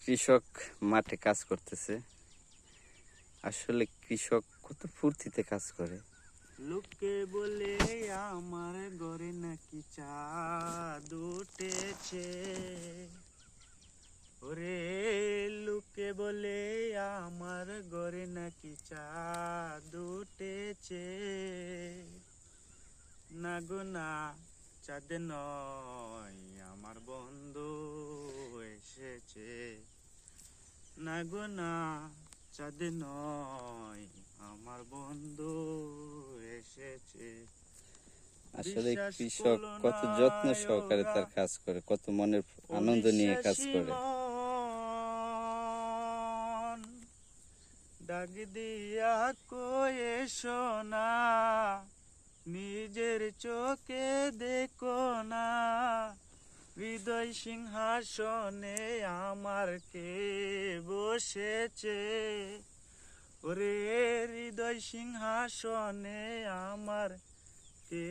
কৃষক মাঠে কাজ করতেছে। আসলে কৃষক কত ফুর্তিতে কাজ করে। লোকে বলে আমার ঘরে নাকি চাঁদ উঠেছে, ওরে লোকে বলে আমার ঘরে নাকি চাঁদ উঠেছে। না গো না, চাঁদ নয় আমার বন্ধু এসেছে। না গো না, চাঁদ নয় আমার বন্ধু এসেছে। আসলে বিশ্বাস কৃষক করলো কত না যত্ন সহকারে ওরা, তার কাজ করে, কত মনের আনন্দ নিয়ে কাজ অবিশ্বাসী করে। মন ডাক দিয়া কয়ে শোনা, নিজের চোখে দেখো না। হৃদয় সিংহাসনে আমার কে বসেছে, ওরে হৃদয় সিংহাসনে আমার কে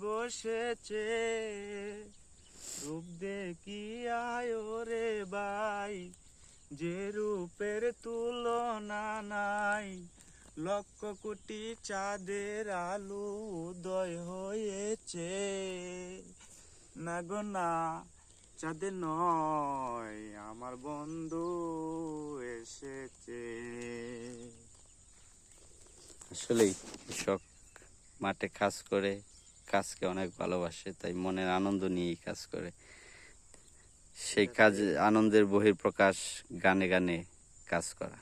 বসেছে। রূপ দেখিয়ায় ওরে ভাই, যে রূপের তুলনা নাই। লক্ষ কোটি চাঁদের আলো উদয় হয়েছে। না গো না, চাঁদ নয় আমার বন্ধু এসেছে। আসলেই কৃষক মাঠে কাজ করে, কাজকে অনেক ভালোবাসে, তাই মনের আনন্দ নিয়েই কাজ করে। সেই কাজ আনন্দের বহিঃপ্রকাশ গানে গানে কাজ করা।